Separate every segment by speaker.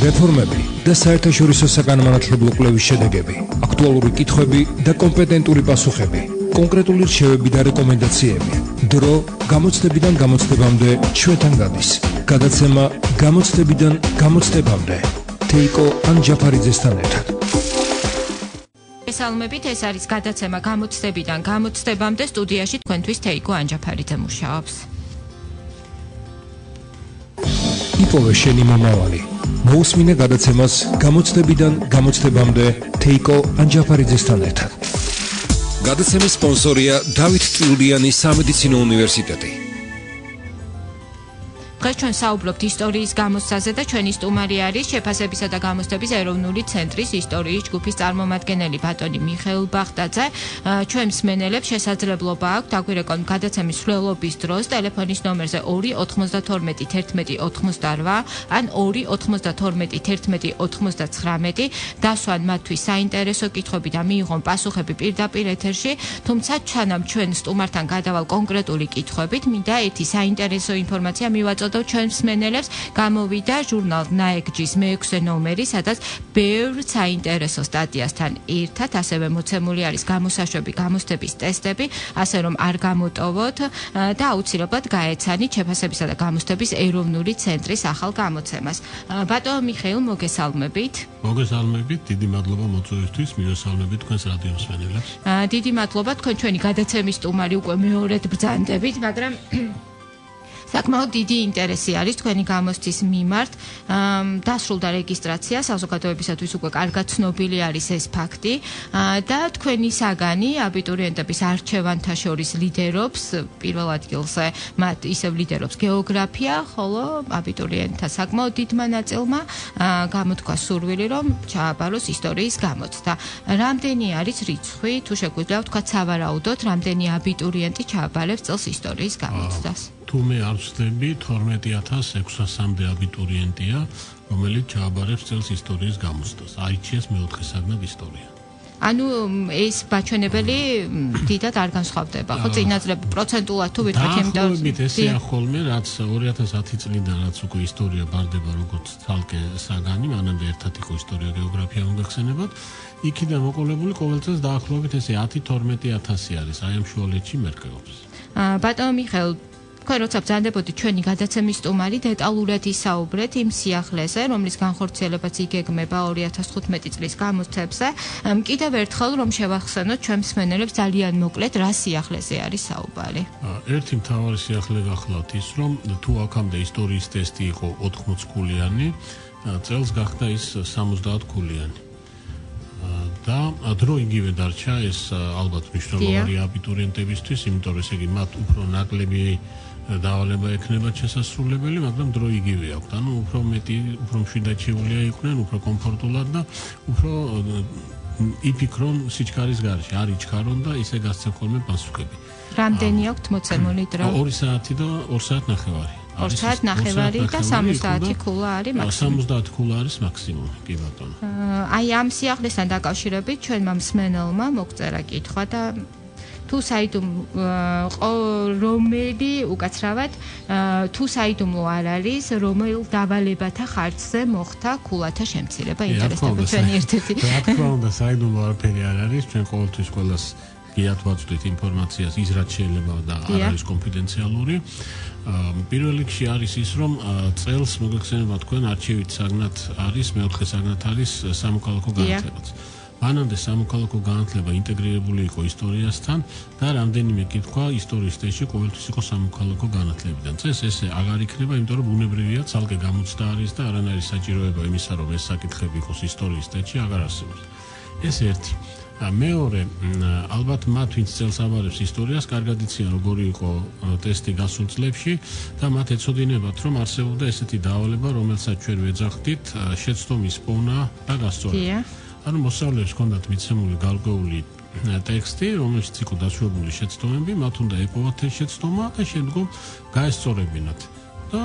Speaker 1: რეფორმები და საერთაშორისო საგანმანათლებლო კვლევის შედეგები, აქტუალური კითხვები და კომპეტენტური პასუხები, კონკრეტული რჩევები და რეკომენდაციები. დრო გამოცდებიდან გამოცდებამდე ჩვენთან გადის. გადაცემა გამოცდებიდან გამოცდებამდე. თეიკო ანჯაფარიძესთან ერთად.
Speaker 2: მოგესალმებით, ეს არის გადაცემა გამოცდებიდან გამოცდებამდე. სტუდიაში თქვენთვის თეიკო ანჯაფარიძე მუშაობს.
Speaker 1: იპოვე შენი მომავალი. მოусმინე გადაცემას გამოცდებიდან გამოცდებამდე თეიკო ანჯაფარიძესთან ერთად. გადაცემის სპონსორია დავით ტიულიანის სამედიცინო უნივერსიტეტი.
Speaker 2: დღეს ჩვენ საუბრობთ ისტორიის გამოცდაზე და ჩვენი სტუმარი არის შეფასებისა და გამოცდების ეროვნული ცენტრის ისტორიის ჯგუფის წარმომადგენელი ბატონი მიხეილ ბახტაძე. ჩვენ მსმენელებს შესაძლებლობა აქვთ აგვირეკონ გადაცემის მსვლელობის დროს ტელეფონის ნომერზე 2-92-11-88 ან 2-92-11-89 დასვან მათთვის საინტერესო კითხვები და მიიღონ პასუხები პირდაპირ ეთერში, თუმცა ჩანამ ჩვენ სტუმართან გადავალ კონკრეტული კითხვებით, მინდა ერთი საინტერესო ინფორმაცია მივაწოდო ჩვენ მსმენელებს. გამოვიდა ჟურნალ ნაეგჯის მე-6 ნომერი, სადაც ბევრ საინტერესო სტატიასთან ერთად ასევე მოცემული არის გამოსაშვები გამოცდების ტესტები, ასე რომ არ გამოტოვოთ და აუცილებლად გაეცანით შეფასებისა და გამოცდების ეროვნული ცენტრის ახალ გამოცემას. ბატონო მიხეილ, მოგესალმებით.
Speaker 3: მოგესალმებით, დიდი მადლობა მოწვევისთვის, მივესალმებით თქვენს რადიო მსმენელებს.
Speaker 2: დიდი მადლობა, თქვენ ჩვენი გადაცემის სტუმარი უკვე მეორედ ბრძანდებით, მაგრამ საკმაოდ დიდი ინტერესი არის თქვენი გამოცდის მიმართ. დასრულდა რეგისტრაცია, საზოგადოებისათვის უკვე კარგად ცნობილი არის ეს ფაქტი და თქვენი საგანი აბიტურიენტების არჩევანთა შორის ლიდერობს, პირველ ადგილზე მათ ისევ ლიდერობს გეოგრაფია, ხოლო აბიტურიენტთა საკმაოდ დიდმა ნაწილმა გამოთქვა სურვილი, რომ ჩააბაროს ისტორიის გამოცდა. რამდენი არის რიცხვი, თუ შეგვიძლია ვთქვათ სავარაუდოდ, რამდენი აბიტურიენტი ჩააბარებს წელს ისტორიის გამოცდას?
Speaker 3: თუ მე არ ვცდები, 12,600-მდე აბიტურიენტია, რომელიც ჩააბარებს წელს ისტორიის გამოცდას. აირჩიეს მეოთხე საგნად ისტორია.
Speaker 2: ანუ ეს ბაჩვენებელი დიდად არ განსხვავდება, ხო? წინაზრები პროცენტულად თუ ვიტყვით,
Speaker 3: იმიტომ რომ ესეა ხოლმე, რაც 2010 წლიდან რაც უკვე ისტორია ბარდება როგორც ცალკე საგანი, მანამდე ერთად იყო ისტორია გეოგრაფია მოგეხსენებათ, იქიდან მოყოლებული ყოველ წელს დაახლოებით ესე 10-12,000 არის, აი ამ შუალედში მერყეობს.
Speaker 2: ბატონო მიხეილ, თქვენ როცა ბრძანდებოდით ჩვენი გადაცემის სტუმარი, დეტალურად ისაუბრეთ იმ სიახლეზე, რომლის განხორციელებაც იგეგმება 2015 წლის გამოცდებზე. კიდევ ერთხელ რომ შევახსენოთ ჩვენ მსმენელებს ძალიან მოკლედ რა სიახლეზე არის საუბარი.
Speaker 3: ერთი მთავარი სიახლე გახლავთ ის, რომ თუ აქამდე ისტორიის ტესტი იყო 80 ქულიანი, წელს გახდა ის 70 ქულიანი. და დრო იგივე დარჩა, ეს ალბათ მნიშვნელოვანი აბიტურიენტებისთვის, იმიტომ რომ ესე იგი მათ უფრო ნაკლები დავალება ექნებათ შესასრულებელი, მაგრამ დრო იგივე აქვთ. ანუ უფრო მეტი, უფრო მშვიდად შეუძლია იყვნენ, უფრო კომფორტულად და უფრო იფიქრონ სიჩქარის გარეშე, არ იჩქარონ და ისე გასცენ ხოლმე პასუხები.
Speaker 2: რამდენი აქვთ მოცემული დრო?
Speaker 3: 2 საათი და 2 საათნახევარი.
Speaker 2: 2 საათნახევარი და 70 ქულა არის მაქსიმუმი.
Speaker 3: 70 ქულა არის მაქსიმუმი, კი ბატონო.
Speaker 2: აი ამ სიახლესთან დაკავშირებით ჩვენმა მსმენელმა მოგწერა კითხვა და თუ რომელი უკაცრავად თუ საიდუმლო არ არის, რომელ დავალებათა ხარჯზე მოხდა ქულათა შემცირება, ინტერესდება ჩვენი ერთ-ერთი.
Speaker 3: რა თქმა უნდა, საიდუმლო არაფერი არ არის, ჩვენ ყოველთვის ყველას გიათ ვაწვდით ინფორმაციას ის რაც შეიძლება და არ არის კონფიდენციალური. პირველ რიგში არის ის, რომ წელს მოგეხსენებათ თქვენ არჩევით საგნად არის, მეოთხე საგნად არის სამოქალაქო განათლებაც. მანამდე სამოქალაქო განათლება ინტეგრირებული იყო ისტორიასთან და რამდენიმე კითხვა ისტორიის ტესტში ყოველთვის იყო სამოქალაქო განათლებიდან. წეს ესე აღარ იქნება, იმიტომ რომ ბუნებრივია ცალკე გამოცდა არის და არანაირი საჭიროება იმისა, რომ ეს საკითხები იყოს ისტორიის ტესტში აღარ არსებობს. ეს ერთი. მეორე, ალბათ მათ ვინც წელს აბარებს ისტორიას, კარგად იციან როგორი იყო ტესტი გასულ წლებში და მათ ეცოდინებათ, რომ არსებობდა ესეთი დავალება, რომელსაც ჩვენ ვეძახდით შეცდომის პოვნა და გასწორება. ანუ მოსწავლეებს ჰქონდათ მიცემული გარკვეული ტექსტი, რომელშიც იყო დაშვებული შეცდომები, მათ უნდა ეპოვათ ეს შეცდომა და შემდგომ გაესწორებინათ. და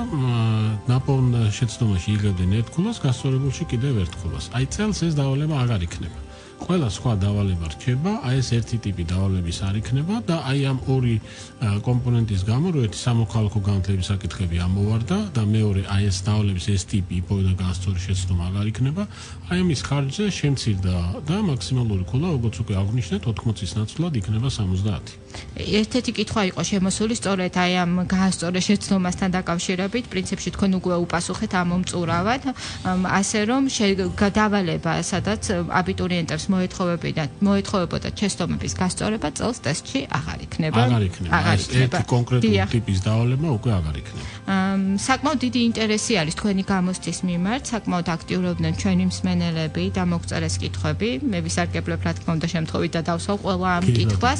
Speaker 3: ნაპოვნ შეცდომაში იღებდნენ ერთ ქულას, გასწორებულში კიდევ ერთ ქულას. აი წელს ეს დავალება აღარ იქნება. ყველა სხვა დავალება რჩება, აი ეს ერთი ტიპი დავალების არ იქნება და აი ამ ორი კომპონენტის გამო, რომ ერთი სამოქალაქო განათლების საკითხები ამოვარდა და მეორე აი ეს დავალების ეს ტიპი იპოვება და განსწორი შეცდომა აღარ იქნება, აი ამის ხარჯზე შემცირდა და მაქსიმალური ქულა, როგორც უკვე აღვნიშნეთ, 80-ის ნაცვლად იქნება 70.
Speaker 2: ერთ-ერთი კითხვა იყო შემოსული სწორედ აი ამ განსწორე შეცდომასთან დაკავშირებით, პრინციპში თქვენ უკვე უპასუხეთ ამ მომწურავად, ასე რომ დავალება, სადაც აბიტურიენტებს მოეთხოვებოდა შეცდომების გასწორება წელს ტესტში აღარ იქნება.
Speaker 3: აღარ იქნება. ერთი კონკრეტული ტიპის დავალება უკვე აღარ იქნება.
Speaker 2: საკმაოდ დიდი ინტერესი არის თქვენი გამოცდის მიმართ, საკმაოდ აქტიურობდნენ ჩვენი მსმენელები და მოგწერეს კითხვები. მე ვისარგებლებ რა თქმა უნდა შემთხვევით და დავსვავ ყველა ამ კითხვას.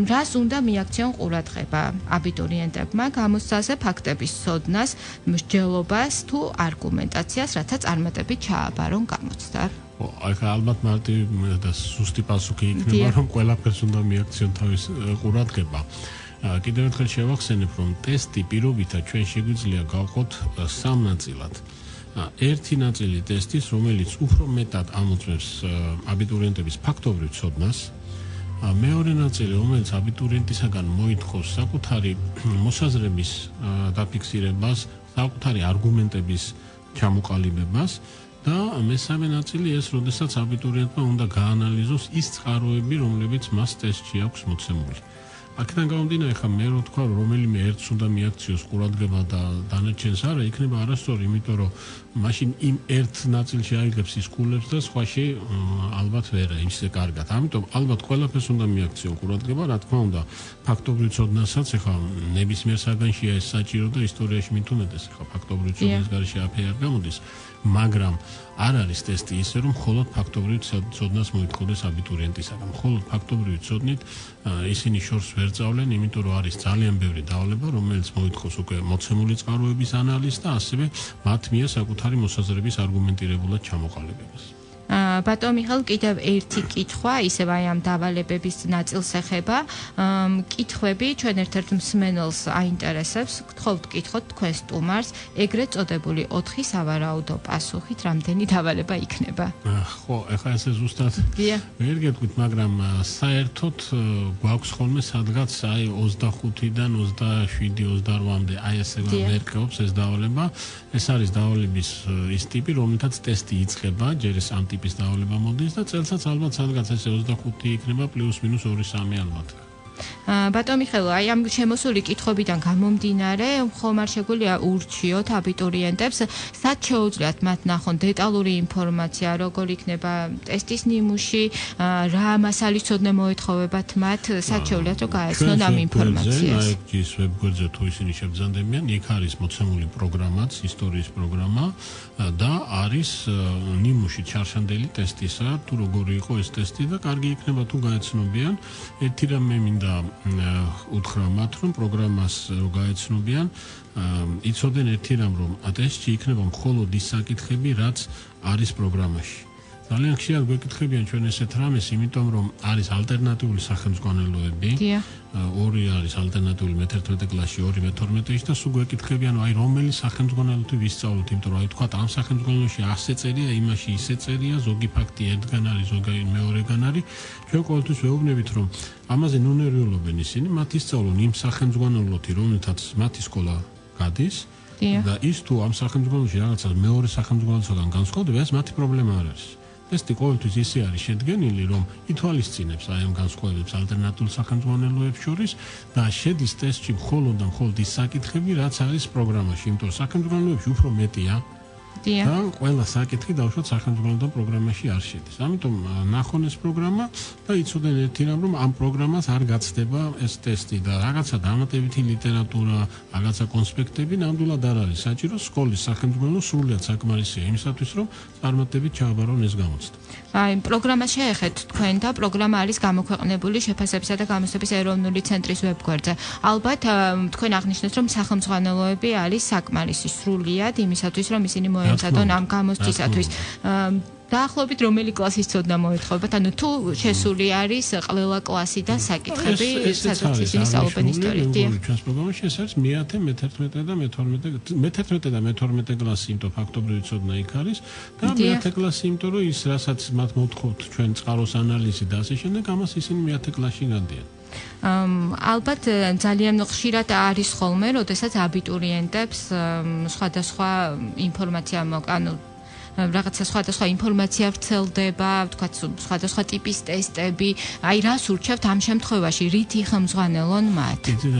Speaker 2: რას უნდა მიაქციონ ყურადღება აბიტურიენტებმა გამოცდაზე ფაქტების ცოდნას, მსჯელობას თუ არგუმენტაციას, რათა წარმატებით ჩააბარონ გამოცდა?
Speaker 3: ახლა ალბათ მარტივი და სუსტი პასუხი იქნება, რომ ყველაფერს უნდა მიაქციონ თავის ყურადღება. კიდევ ერთხელ შევახსენებ, რომ ტესტი პირობითად ჩვენ შეგვიძლია გავყოთ სამ ნაწილად. ერთი ნაწილი ტესტის, რომელიც უფრო მეტად ამოწმებს აბიტურიენტების ფაქტობრივ ცოდნას, მეორე ნაწილი, რომელიც აბიტურიენტისაგან მოითხოვს საკუთარი მოსაზრების დაფიქსირებას, საკუთარი არგუმენტების ჩამოყალიბებას და მესამე ნაწილი ეს, როდესაც აბიტურიენტმა უნდა გაანალიზოს ის წყაროები, რომლებიც მას ტესტში აქვს მოცემული. აქედან გამომდინარე, ხა მე რო თქვა, რომელიმე ერთს უნდა მიაქციოს ყურადღება და დანარჩენს არა, იქნება არასწორი, იმიტომ რომ მაშინ იმ ერთ ნაწილში აიღებს ის კულებს და სხვაში ალბათ ვერა ისე კარგად. ამიტომ ალბათ ყველაფერს უნდა მიაქციონ ყურადღება, რა თქმა უნდა, ფაქტობრივ ცოდნასაც ხა ნებისმიერ საგანშია ეს საჭირო და ისტორიაში მით უმეტეს ხა ფაქტობრივ ცოდნის გარეშე აფერი არ გამოდის, მაგრამ არ არის ტესტი ისე, რომ მხოლოდ ფაქტობრივ ცოდნას მოითხოვდეს აბიტურიენტისაგან. მხოლოდ ფაქტობრივი ცოდნით ისინი შორს ვერ წავლენ, იმიტომ რომ არის ძალიან ბევრი დავალება, რომელიც მოითხოვს უკვე მოცემული წყაროების ანალიზს და ასევე მათ მიერ საკუთარი მოსაზრების არგუმენტირებულად ჩამოყალიბებას.
Speaker 2: ბატონ მიხეილ, კიდევ ერთი კითხვა, ისევ აი ამ დავალებების ნაწილს ეხება. კითხვები ჩვენ ერთ-ერთ მსმენელს აინტერესებს, გთხოვთ კითხოთ თქვენ სტუმარს, ეგრეთ წოდებული 4 სავარაუდო პასუხით რამდენი დავალება იქნება?
Speaker 3: ხო, ეხლა ესე ზუსტად ვერ გეტყვით, მაგრამ საერთოდ გვაქვს ხოლმე სადღაც აი 25-დან 27-28-მდე აი ესე ვერკეობს ეს დავალება. ეს არის დავალების ის ტიპი, რომელთაც ტესტი იწყება, ჯერ ეს ამ ტიპის დავალება მოდის და წელსაც ალბათ სადღაც ესე 25 იქნება პლუს-მინუს 2-3 ალბათ.
Speaker 2: ბატონ მიხეილ, აი ამ შემოსული კითხვებიდან გამომდინარე, ხომ არ შეგვიძლია ურჩიოთ აბიტურიენტებს, სად შეუძლიათ მათ ნახონ დეტალური ინფორმაცია, როგორ იქნება ტესტის ნიმუში, რა მასალის ცოდნა მოეთხოვებათ მათ, სად შეუძლიათ რომ გაეცნონ ამ ინფორმაციას?
Speaker 3: ნაიქის ვებგვერდზე თუ ისინი შეგძანდებიან, იქ არის მოცემული პროგრამაც, ისტორიის პროგრამა და არის ნიმუში ჩარშანდელი ტესტისა, თუ როგორი იყო ეს ტესტი და კარგი იქნება თუ გაეცნობიან. ერთი რამე მინდა უთხრა მათ, რომ პროგრამას გაეცნობიან, იცოდნენ ერთი რამ, რომ ტესტში იქნება მხოლოდ ის საკითხები, რაც არის პროგრამაში. ძალიან ხშირად გვეკითხებიან ჩვენ ესეთ რამეს, იმიტომ რომ არის ალტერნატიული სახელმძღვანელოები. ორი არის ალტერნატიული მე-11 კლასში, ორი მე-12-ში და სულ გვეკითხებიან, აი რომელი სახელმძღვანელოთი ვისწავლოთ, იმიტომ რომ აი თქვა ამ სახელმძღვანელოში ასე წერია, იმაში ისე წერია, ზოგი ფაქტი ერთგან არის, ზოგი მეორეგან არის. ჩვენ ყოველთვის ვეუბნებით, რომ ამაზე ნუ ნერვიულობენ ისინი, მათ ისწავლონ იმ სახელმძღვანელოთი, რომელთაც მათი სკოლა გადის და ის თუ ამ სახელმძღვანელოში რაღაცას მეორე სახელმძღვანელოსგან განსხვავდება, ეს მათი პრობლემა არ არის. ტესტი ყოველთვის ისე არის შედგენილი, რომ ითვალისწინებს აი ამ განსხვავებებს ალტერნატიულ სახელმძღვანელოებს შორის და შედის ტესტში მხოლოდ და მხოლოდ ის საკითხები, რაც არის პროგრამაში, იმიტომ რომ სახელმძღვანელოებში უფრო მეტია და ყველა საკითხი დავუშვათ სახელმძღვანელო პროგრამაში არ შედის. ამიტომ ნახონ ეს პროგრამა და იცოდნენ ერთი რამ, რომ ამ პროგრამას არ გაცდება ეს ტესტი და რაღაცა დამატებითი ლიტერატურა, რაღაცა კონსპექტები ნამდვილად არ არის საჭირო. სკოლის სახელმძღვანელო სრულიად საკმარისია იმისათვის, რომ წარმატებით ჩააბარონ ეს გამოცდა.
Speaker 2: აი, პროგრამა შეეხეთ თქვენ და პროგრამა არის გამოქვეყნებული შეფასებისა და გამოცდების ეროვნული ცენტრის ვებგვერდზე. ალბათ თქვენ აღნიშნეთ, რომ სახელმძღვანელოები არის საკმარისი სრულიად იმისათვის, რომ ისინი მოემზადონ ამ გამოცდისათვის. დაახლოებით რომელი კლასის ცოდნა მოეთხოვებათ? ანუ თუ შესული არის ყველა კლასი და საკითხები, სადაც ისინი სწავლობენ ისტორიას.
Speaker 3: ჩვენს პროგრამაში ეს არის მე-10, მე-11 და მე-12 და მე-12 კლასი, იმიტომ ფაქტობრივი ცოდნა იქ არის და მე-10 კლასი, იმიტომ რომ ის რასაც მათ მოთხოვთ ჩვენ წყაროს ანალიზი და ასე შემდეგ, ამას ისინი მე-10 კლასში გადიან.
Speaker 2: ალბათ ძალიან ხშირად არის ხოლმე, როდესაც აბიტურიენტებს სხვადასხვა ინფორმაცია ანუ რაღაცა სხვადასხვა ინფორმაცია ვრცელდება, თქვათ სხვადასხვა ტიპის ტესტები, აი რას ურჩევთ ამ შემთხვევაში, რით იხმძღვანელონ მათ?
Speaker 3: იცით,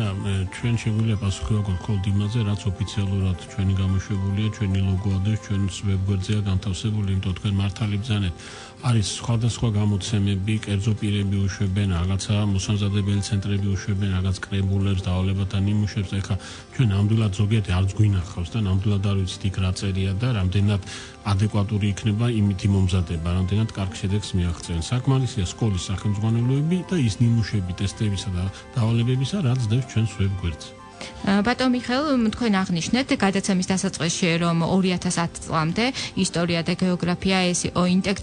Speaker 3: ჩვენ შეგვიძლია პასუხი ვაგოთ მხოლოდ იმაზე, რაც ოფიციალურად ჩვენი გამოშვებულია, ჩვენი ლოგო ადრეს ჩვენს ვებგვერდზეა განთავსებული, იმიტომ თქვენ მართალი ბრძანეთ. არის სხვადასხვა გამოცემები, კერძო პირები უშვებენ, რაღაცა მოსამზადებელი ცენტრები უშვებენ, რაღაც კრებულებს, დავალებათა ნიმუშებს, ეხლა ჩვენ ნამდვილად ზოგიერთი არც გვინახავს და ნამდვილად არ ვიცით იქ რა წერია და რამდენად ადეკვატური იქნება იმით მომზადება, რამდენად კარგ შედეგს მიაღწევენ. საკმარისია სკოლის სახელმძღვანელოები და ის ნიმუშები, ტესტებისა და დავალებებისა, რაც დევს ჩვენს ვებგვერდზე.
Speaker 2: ბატონ მიხეილ, თქვენ აღნიშნეთ გადაცემის დასაწყისში, რომ 2010 წლამდე ისტორია და გეოგრაფია ეს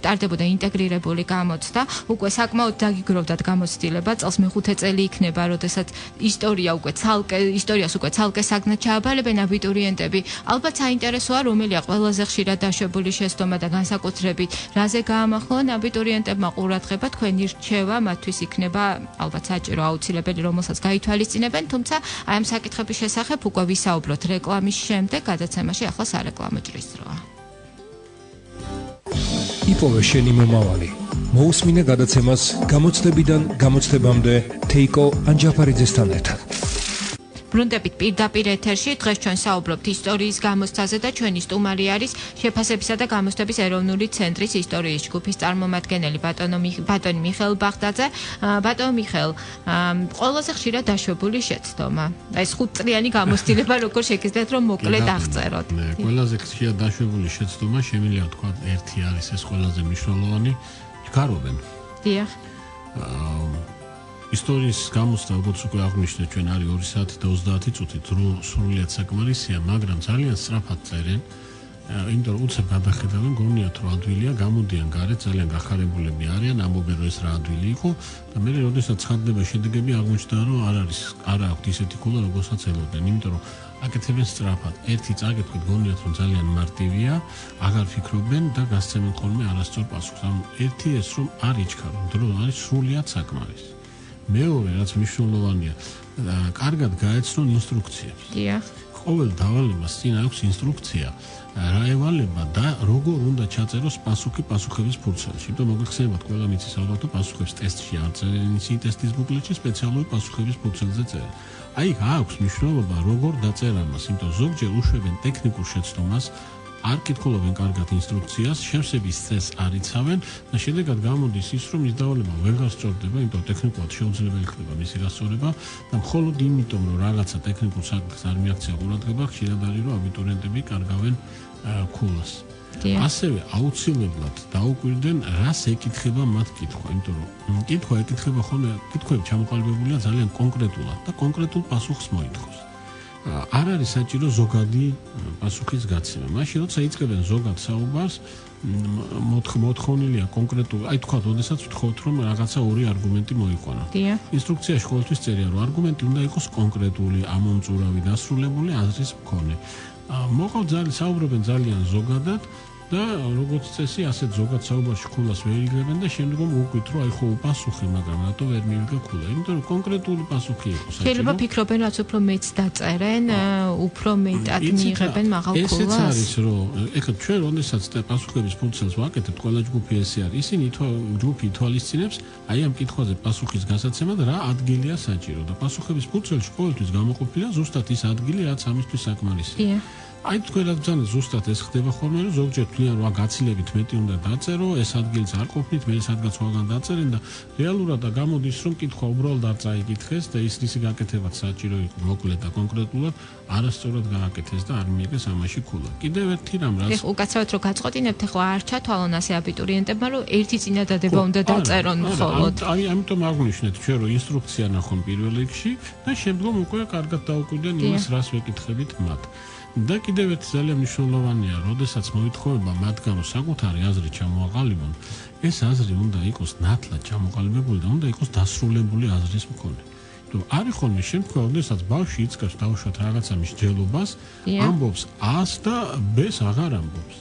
Speaker 2: ტარდებოდა ინტეგრირებული გამოცდა, უკვე საკმაოდ დაგიგროვდათ გამოცდილება, წელს მე-5 წელი იქნება, როდესაც ისტორიას უკვე ცალკე საგნად ჩააბალებენ აბიტურიენტები. ალბათ საინტერესოა, რომელია ყველაზე ხშირად დაშვებული შეცდომა და განსაკუთრებით რაზე გაამახვილონ აბიტურიენტებმა ყურადღება, თქვენი რჩევა მათთვის იქნება ალბათ საჭირო, აუცილებელი, რომელსაც გაითვალისწინებენ, თუმცა აი ამ საკითხების შესახებ უკვე ვისაუბროთ რეკლამის შემდეგ, გადაცემაში ახლა სარეკლამო ჭრის დროა.
Speaker 1: იპოვე შენი მომავალი. მოусმინე გადაცემას გამოცდებიდან გამოცდებამდე თეიკო ანჯაფარიძესთან ერთად.
Speaker 2: ბრუნდებით პირდაპირ ეთერში, დღეს ჩვენ საუბრობთ ისტორიის გამოცდაზე და ჩვენი სტუმარი არის შეფასებისა და გამოცდების ეროვნული ცენტრის ისტორიის ჯგუფის წარმომადგენელი ბატონი მიხეილ ბაღდაძე. ბატონ მიხეილ, ყველაზე ხშირად დაშვებული შეცდომა. ეს 5 წლიანი გამოცდილება როგორ შეგიძლიათ რომ მოკლედ აღწეროთ?
Speaker 3: ყველაზე ხშირად დაშვებული შეცდომა შემიძლია თქვა ერთი არის ეს ყველაზე მნიშვნელოვანი, ჯგარობენ.
Speaker 2: დიახ.
Speaker 3: ისტორიის გამოცდა, როგორც უკვე აღვნიშნეთ, ჩვენ არის 2 საათი და 30 წუთი, სრულიად საკმარისია, მაგრამ ძალიან სწრაფად წერენ. იმიტომ რომ უცებ გადახედავენ, გონიათ რომ ადვილია, გამოდიან გარეთ, ძალიან გახარებულები არიან, ამბობენ რომ ეს რა ადვილი იყო და მე როდესაც ცხადდება შედეგები, აღმოჩნდა რომ არ აქვს ისეთი ქულა, როგორცაც ელოდნენ, იმიტომ რომ აკეთებენ სწრაფად. ერთი წაგეთქვით, გონიათ რომ ძალიან მარტივია, აღარ ფიქრობენ და გასცემენ ხოლმე არასწორ პასუხს. ანუ ერთი ეს რომ არ იჩქარონ, დრო არის სრულიად საკმარისი. მეორე, რაც მნიშვნელოვანია, კარგად გაეცნონ ინსტრუქციებს.
Speaker 2: დიახ.
Speaker 3: ყოველ დავალებას წინ აქვს ინსტრუქცია, რა ევალება და როგორ უნდა ჩაწეროს პასუხი პასუხების ფურცელში. იმიტომ მოგეხსენებათ, ყველა მიცის ალბათ პასუხებს ტესტში არ წერენ, ისინი ტესტის ბუკლეტში სპეციალური პასუხების ფურცელზე წერენ. აი, აქვს მნიშვნელობა როგორ დაწერა მას, იმიტომ ზოგჯერ უშვებენ ტექნიკურ შეცდომას, არ კითხულობენ კარგად ინსტრუქციას, შევსების წესს არ იცავენ და შედეგად გამოდის ის, რომ ის დავალება ვერ გასწორდება, იმიტომ ტექნიკურად შეუძლებელი ხდება მისი გასწორება და მხოლოდ იმიტომ, რომ რაღაცა ტექნიკურ საკითხს არ მიაქცია ყურადღება, ხშირად არის, რომ აბიტურიენტები კარგავენ ქულას. ასევე აუცილებლად დაუკვირდნენ, რას ეკითხება მათ კითხვა, იმიტომ რომ კითხვა ეკითხება ხოლმე, კითხვები ჩამოყალიბებულია ძალიან კონკრეტულად და კონკრეტულ პასუხს მოითხოვს. არ არის საჭირო ზოგადი პასუხის გაცემა. მაშინ როცა იწყებენ ზოგად საუბარს, მოთხოვნილია კონკრეტული, აი თქვა, როდესაც ვთხოვთ, რომ რაღაცა 2 არგუმენტი მოიყვანა. ინსტრუქციაში ყოველთვის წერია, რომ არგუმენტი უნდა იყოს კონკრეტული, ამომწურავი, დასრულებული აზრის მქონე. მოყავთ საუბრობენ ძალიან ზოგადად და როგორც წესი, ასეთ ზოგად საუბარში ქულას ვერ იგებენ და შემდგომ უყვით, რომ აი ხო უპასუხე, მაგრამ რატო ვერ მივიგე ქულა? იმიტომ რომ კონკრეტული პასუხი იყო საჭირო.
Speaker 2: შეიძლება ფიქრობენ, რაც უფრო მეც დაწერენ, უფრო მეტად მიიღებენ მაღალ ქულას.
Speaker 3: ესეც არის, რომ ეხლა ჩვენ როდესაც პასუხების ფურცელს ვაკეთებთ, ყველა ჯგუფი ესე არის. ისინი ჯგუფი ითვალისწინებს, აი ამ კითხვაზე პასუხის გასაცემად რა ადგილია საჭირო და პასუხების ფურცელში ყოველთვის გამოყოფილია ზუსტად ის ადგილი, რაც ამისთვის საკმარისია. აი თქვენ რაც ბრძანეთ, ზუსტად ეს ხდება ხოლმე, რომ ზოგჯერ თვლიან, რომ გაცილებით მეტი უნდა დაწერო, ეს ადგილს არ ყოფნით, მე სადღაც სხვაგან დაწერენ და რეალურად გამოდის, რომ კითხვა უბრალოდ არ წაიკითხეს და ისრისი გაკეთებაც საჭირო იყო მოკლედ და კონკრეტულად, არასწორად გააკეთეს და არ მიიღეს ამაში ქულა. კიდევ ერთი რამ, რაც
Speaker 2: უკაცრავად რომ გაწყვეტინებთ, ახლა არ ჩათვალონ ასე აბიტურიენტებმა, რომ ერთი წინადადება უნდა დაწერონ მხოლოდ.
Speaker 3: აი ამიტომ აღვნიშნეთ ჩვენ, რომ ინსტრუქცია ნახონ პირველ რიგში და შემდგომ უკვე კარგად დაუკვირდნენ იმას, რას ვეკითხებით მათ. და კიდევ ერთი ძალიან მნიშვნელოვანია, როდესაც მოითხოვება მათგან რომ საკუთარი აზრი ჩამოაყალიბონ, ეს აზრი უნდა იყოს ნათლად ჩამოყალიბებული და უნდა იყოს დასრულებული აზრის მქონე. არის ხოლმე შემთხვევა, როდესაც ბავშვი იწყებს დაუშვათ რაღაცა მსჯელობას, ამბობს A-ს და B-ს აღარ ამბობს.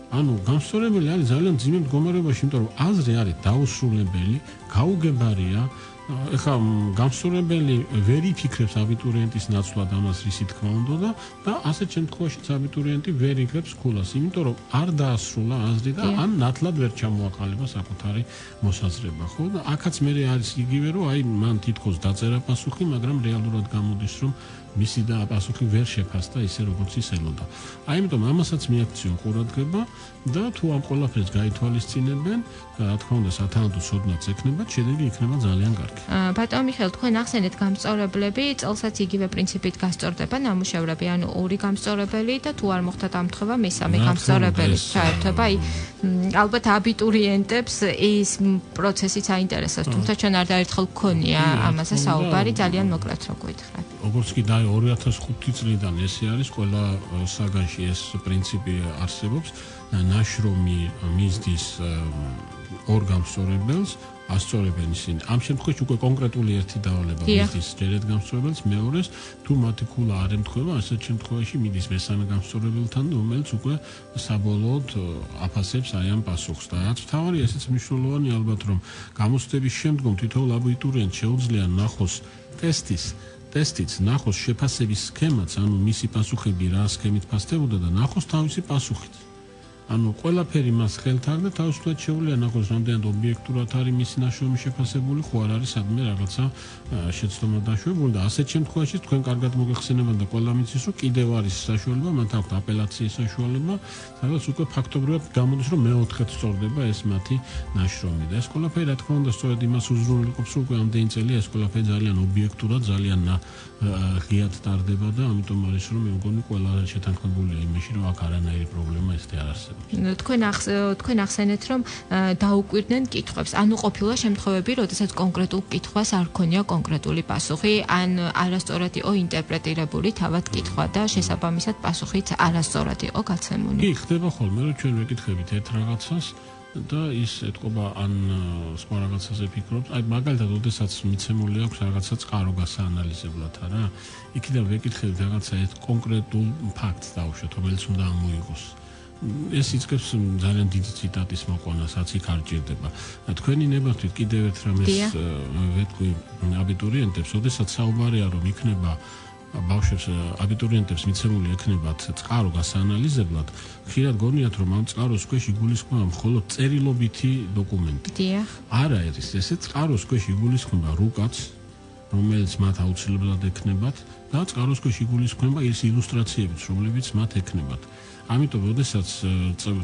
Speaker 3: ანუ განსწორებელი არის ძალიან ძიმე მდგომარეობაში, იმიტომ რომ აზრი არის დაუსრულებელი, გაუგებარია. ეხლა განსწორებელი ვერ იფიქრებს აბიტურიენტის ნაცვლად ამას რისი თქმა უნდა და ასეთ შემთხვევაში აბიტურიენტი ვერ იღებს ქულას, იმიტომ რომ არ დაასრულა აზრი და ან ნათლად ვერ ჩამოაყალიბა საკუთარი მოსაზრება, ხო? და აქაც მე არის იგივე რომ აი მან თითქოს დაწერა პასუხი, მაგრამ რეალურად გამოდის რომ მისი და პასუხი ვერ შეფასდა ისე როგორც ის ელოდა. აი იმიტომ ამასაც მიაქციონ ყურადღება და თუ ამ ყველაფერს გაითვალისწინებენ, რა თქმა უნდა სათანადო ცოდნაც ექნება, შედეგი იქნება ძალიან კარგი.
Speaker 2: ბატონო მიხეილ, თქვენ ახსენეთ გამსწორებლები, წელსაც იგივე პრინციპით გასწორდება ნამუშევრები, ანუ ორი გამსწორებელი და თუ არ მოხდა დამთხევა, მესამე გამსწორებელი ჩაერთვება. აი ალბათ აბიტურიენტებს ეს პროცესიც აინტერესებს, თუმცა ჩვენ არაერთხელ გქონია ამაზე საუბარი, ძალიან მოკლედ რო გითხრათ.
Speaker 3: როგორც კი და 2005 წლიდან ესე არის, ყველა საგანში ეს პრინციპი არსებობს. ნაშრომი მისდის ორ გამსწორებელს, ასწორებენ ისინი. ამ შემთხვევაში უკვე კონკრეტული ერთი დავალება მისდის ჯერეთ გამსწორებელს, მეორეს თუ მათი ქულა არ ემთხვევა, ასეთ შემთხვევაში მიდის მესამე გამსწორებელთან, რომელიც უკვე საბოლოოდ აფასებს აი ამ პასუხს. და რაც მთავარია, ესეც მნიშვნელოვანია ალბათ, რომ გამოცდების შემდგომ თითოეულ აბიტურიენტს შეუძლია ნახოს ტესტიც ნახოს შეფასების სქემაც, ანუ მისი პასუხები რა სქემით ფასდებოდა და ნახოს თავისი პასუხიც. ანუ ყველაფერი მას ხელთან და თავისუფლად შეუძლია ნახოს რამდენად ობიექტურად არის მისი ნაშრომი შეფასებული, ხო არ არის სადმე რაღაცა შეცდომა დაშვებული და ასეთ შემთხვევაში თქვენ კარგად მოგეხსენებათ და ყველა მიცის რომ კიდევ არის საშუალება, მათ აქვთ აპელაციის საშუალება, სადაც უკვე ფაქტობრივად გამოდის რომ მეოთხედ სწორდება ეს მათი ნაშრომი და ეს ყველაფერი რა თქმა უნდა სწორედ იმას უზრუნველყოფს, რომ უკვე ამდენი წელია ეს ყველაფერი ძალიან ობიექტურად, ძალიან ღიად ტარდება და ამიტომ არის რომ მე მგონი ყველა შეთანხმებულია იმაში, რომ აქ არანაირი პრობლემა ეს არ არსებობს.
Speaker 2: თქვენ ახსენეთ რომ დაუკვირდნენ კითხვებს. ანუ ყოფილა შემთხვევები, როდესაც კონკრეტულ კითხვას არ ქონია კონკრეტული პასუხი, ან არასწორად იყო ინტერპრეტირებული თავად კითხვა და შესაბამისად პასუხიც არასწორად იყო გაცემული.
Speaker 3: კი, ხდება ხოლმე, რომ ჩვენ ვეკითხებით ერთ რაღაცას და ის ეთყობა ან სხვა რაღაცაზე ფიქრობს. აი მაგალითად, ოდესაც მიცემული აქვს რაღაცა წყარო გასაანალიზებლად, არა? იქიდან ვეკითხებით რაღაცა ერთ კონკრეტულ ფაქტს დავუშვათ, რომელიც უნდა ამოიღოს. ეს იწყებს ძალიან დიდი ციტატის მოყვანასაც იქ არ ჭირდება. თქვენი ნებართვით კიდევ ერთ რამეს ვეთქვი აბიტურიენტებს, ოდესაც საუბარია რომ იქნება ბავშვებს აბიტურიენტებს მიცემული ექნებათ წყარო გასაანალიზებლად, ხშირად გონიათ რომ ამ წყაროს ქვეშ იგულისხმება მხოლოდ წერილობითი დოკუმენტი.
Speaker 2: დიახ.
Speaker 3: არა არის ესე, წყაროს ქვეშ იგულისხმება რუკაც, რომელიც მათ აუცილებლად ექნებათ და წყაროს ქვეშ იგულისხმება ის ილუსტრაციებიც, რომლებიც მათ ექნებათ. ამიტომ, როდესაც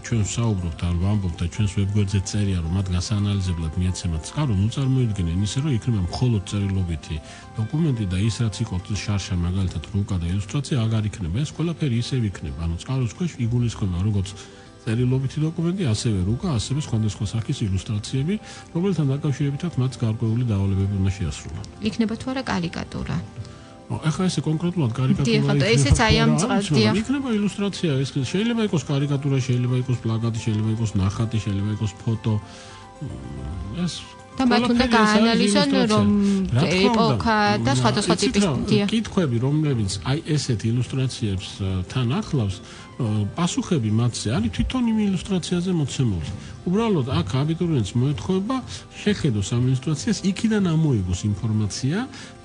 Speaker 3: ჩვენ ვსაუბრობთ ან ვამბობთ და ჩვენს ვებგვერდზე წერია, რომ მათ გასაანალიზებლად მიეცემათ წყარო, ნუ წარმოიდგნენ ისე, რომ იქნება მხოლოდ წერილობითი დოკუმენტი და ის რაც იყო შარშა, მაგალითად რუკა და ილუსტრაცია აღარ იქნება. ეს ყველაფერი ისევ იქნება. ანუ წყაროს ქვეშ იგულისხმება როგორც წერილობითი დოკუმენტი, ასევე რუკა, ასევე სხვადასხვა სახის ილუსტრაციები, რომელთან დაკავშირებითაც მათ გარკვეული დავალებები უნდა შეასრულონ.
Speaker 2: იქნება თუ არა კარიკატურა?
Speaker 3: ახლა ესე კონკრეტულად კარიკატურა
Speaker 2: ისეც აი ამ წყალდია.
Speaker 3: იქნება ილუსტრაცია, ეს შეიძლება იყოს კარიკატურა, შეიძლება იყოს პლაკატი, შეიძლება იყოს ნახატი, შეიძლება იყოს ფოტო. ეს
Speaker 2: და მათ უნდა გაანალიზონ რომ ეპოქა და სხვადასხვა ტიპის
Speaker 3: კითხვები, რომლებიც აი ესეთ ილუსტრაციებს თან ახლავს, პასუხები მათზე არის თვითონ იმ ილუსტრაციაზე მოცემული. უბრალოდ აქ აბიტურიენტს მოეთხოვება შეხედოს ამ ილუსტრაციას, იქიდან ამოიღოს ინფორმაცია,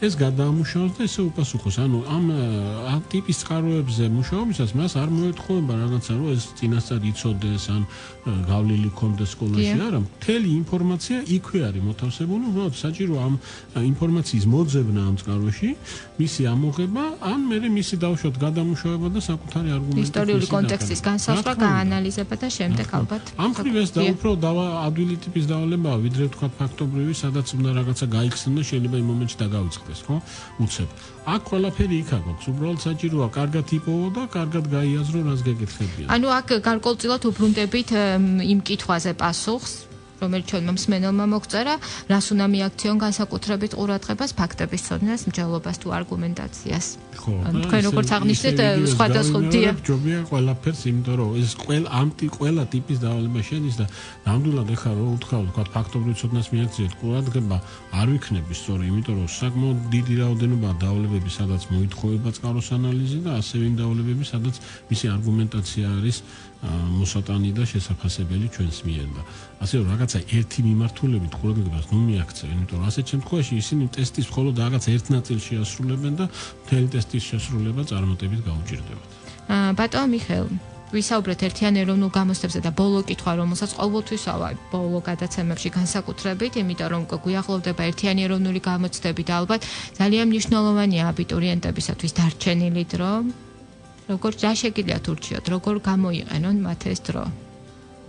Speaker 3: ეს გადაამუშავოს და ესე უპასუხოს. ანუ ამ ტიპის წყაროებზე მუშაობისას მას არ მოეთხოვება რაღაცა, რომ ეს წინასწარ იცოდეს ან გავლილი ქონდეს სკოლაში, არა, მთელი ინფორმაცია იქვე არის მოთავსებული, უბრალოდ საჭირო ამ ინფორმაციის მოძებნა ამ წყაროში, მისი ამოღება, ან მე მისი დავუშვათ გადამუშავება და საკუთარი არგუმენტი
Speaker 2: ისტორიული კონტექსტის განსაზღვრა, გაანალიზება და შემდეგ ალბათ.
Speaker 3: ამ ხრივ ეს უფრო ადვილი ტიპის დავალებაა, ვიდრე თქვა ფაქტობრივი, სადაც უნდა რაღაცა გაიხსნა და შეიძლება იმ მომენტში დაგავიწყდეს, ხო? უცებ. აქ ყველაფერი იქ აქვს, უბრალოდ საჭიროა კარგად იპოვო და კარგად გაიაზრო, რას გეკითხებიან.
Speaker 2: ანუ აქ გარკვეულწილად უბრუნდებით იმ კითხვაზე პასუხს, რომელიც ჩვენმა მსმენელმა მოგწერა, რას უნდა მიაქციონ განსაკუთრებით ყურადღებას, ფაქტების ცოდნას, მსჯელობას თუ არგუმენტაციას.
Speaker 3: ხო,
Speaker 2: თქვენ როგორც აღნიშნეთ, სხვადასხვა დია.
Speaker 3: ჯობია ყველაფერს, იმიტომ რომ ეს ყველა ტიპის დავალება შედის და ნამდვილად ეხლა რო უთხრა, თქვა ფაქტობრივ ცოდნას მიაქციოთ ყურადღება, არ ვიქნები სწორი, იმიტომ რომ საკმაოდ დიდი რაოდენობა დავალებები, სადაც მოითხოვება წყაროს ანალიზი და ასევე იმ დავალებები, სადაც მისი არგუმენტაცია არის მოსატანი და შესაძლებელი ჩვენს მიერ და ასე რომ რაღაცა ერთი მიმართულებით ყურადღებას ნუ მიაქცევენ, იმიტომ რომ ასეთ შემთხვევაში ისინი ტესტის მხოლოდ რაღაც ერთ ნაწილში ასრულებენ და მთელი ტესტის შესრულება წარმატებით გაუჭირდებათ.
Speaker 2: ბატონო მიხეილ, ვისაუბრეთ ერთიან ეროვნულ გამოცდებებზე და ბოლო კითხვა, რომელსაც ყოველთვის ავარ ბოლო გადაცემებში განსაკუთრებით, იმიტომ რომ გვიახლოვდება ერთიანი ეროვნული გამოცდები და ალბათ ძალიან მნიშვნელოვანია აბიტურიენტებისათვის დარჩენილი დრო. როგორ რა შეგიძლიათ ურჩიოთ, როგორ გამოიყენონ მათ ეს დრო?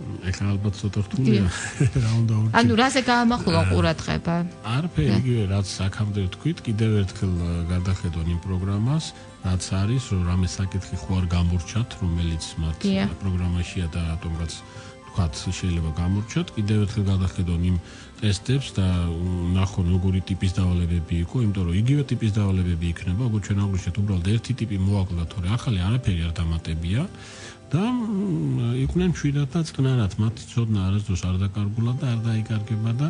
Speaker 3: ეხლა ალბათ ცოტა რთულია რა უნდა ურჩიოთ.
Speaker 2: ანუ რაზე გაამახვილო ყურადღება?
Speaker 3: არაფერი იგივე რაც აქამდე თქვით, კიდევ ერთხელ გადახედონ იმ პროგრამას, რაც არის, რომ რამე საკითხი ხო არ გამორჩათ, რომელიც მათ პროგრამაშია და რატომღაც თქვათ შეიძლება გამორჩათ, კიდევ ერთხელ გადახედონ იმ ტესტებს და ნახონ როგორი ტიპის დავალებები იყო, იმიტომ რომ იგივე ტიპის დავალებები იქნება, როგორც ჩვენ აღვნიშნეთ, უბრალოდ ერთი ტიპი მოაკლდა, თორე ახალი არაფერი არ დამატებია და იყვნენ მშვიდად და წყნარად, მათი ცოდნა არასდროს არ დაკარგულა და არ დაიკარგება და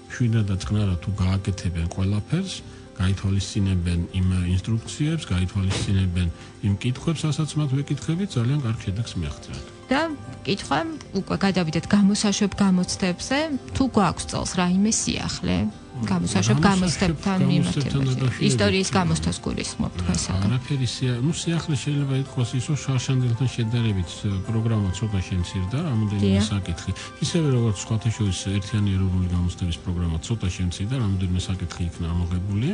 Speaker 3: მშვიდად და წყნარად თუ გააკეთებენ ყველაფერს, გაითვალისწინებენ იმ ინსტრუქციებს, გაითვალისწინებენ იმ კითხვებს, რასაც მათ ვეკითხებით, ძალიან კარგ შედეგს მიაღწევთ. და კითხვა უკვე გადავიდეთ გამოსაშვებ გამოცდებზე, თუ გვაქვს წელს რაიმე სიახლე გამოსაშვებ გამოცდებთან მიმართებით. ისტორიის გამოცდას გულისხმობ თქვენ საკითხს. არაფერი სიახლე შეიძლება ითქვას ის, რომ შარშანდილთან შედარებით პროგრამა ცოტა შემცირდა, რამოდენიმე საკითხი. ისევე როგორც სხვათა შორის ერთიანი ეროვნული გამოცდების პროგრამა ცოტა შემცირდა, რამოდენიმე საკითხი იქნა ამოღებული.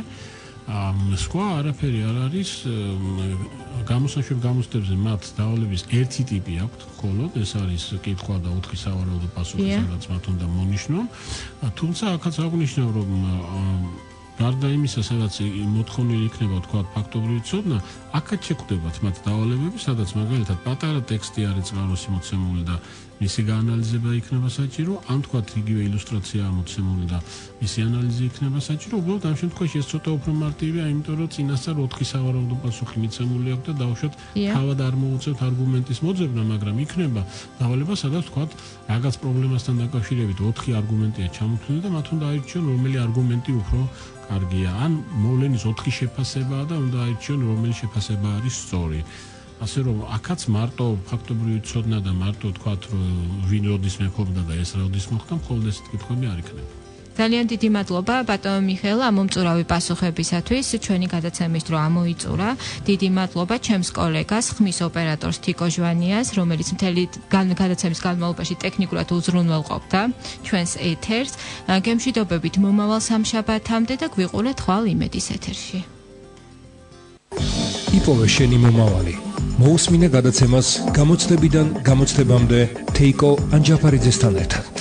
Speaker 3: სხვა არაფერი არ არის გამოსაშვებ გამოცდებზე მათ დავალების ერთი ტიპი აქვთ მხოლოდ ეს არის კითხვა და 4 სავარაუდო პასუხი სადაც მათ უნდა მონიშნონ თუმცა აქაც აღნიშნავ რომ გარდა იმისა სადაც მოთხოვნილი იქნება თქვა ფაქტობრივი ცოდნა აქაც შეგვდებათ მათ დავალებები სადაც მაგალითად პატარა ტექსტი არის წყაროსი მოცემული და მისი გაანალიზება იქნება საჭირო, ან თქვა იგივე ილუსტრაციაა მოცემული და მისი ანალიზი იქნება საჭირო, უბრალოდ ამ შემთხვევაში ეს ცოტა უფრო მარტივია, იმიტომ რომ წინასწარ 4 სავარაუდო პასუხი მიცემული აქვს და დავუშვათ თავად არ მოუწევთ არგუმენტის მოძებნა, მაგრამ იქნება დავალება, სადაც თქვა რაღაც პრობლემასთან დაკავშირებით 4 არგუმენტია ჩამოთვლილი და მათ უნდა აირჩიონ, რომელი არგუმენტი უფრო კარგია, ან მოვლენის 4 შეფასებაა და უნდა აირჩიონ, რომელი შეფასება არის სწორი. ასე რომ აქაც მარტო ფაქტობრივი ცოდნა და მარტო თქვათ რომ ვინ როდის მეფობდა და ეს როდის მოხდა, მხოლოდ ეს კითხვები არ იქნება.
Speaker 2: ძალიან დიდი მადლობა ბატონო მიხეილ ამ მომწურავი პასუხებისათვის. ჩვენი გადაცემის დრო ამოიწურა. დიდი მადლობა ჩემს კოლეგას, ხმის ოპერატორს თიკო ჟვანიას, რომელიც მთელი გადაცემის განმავლობაში ტექნიკურად უზრუნველყოფდა ჩვენს ეთერს. გემშვიდობებით მომავალ სამშაბათამდე და გვიყურეთ ხვალ იმედის ეთერში.
Speaker 1: იპოვე შენი მომავალი. მოусმინე გადაცემას გამოცდებიდან გამოცდებამდე თეიკო ანჯაფარიძესთან ერთად.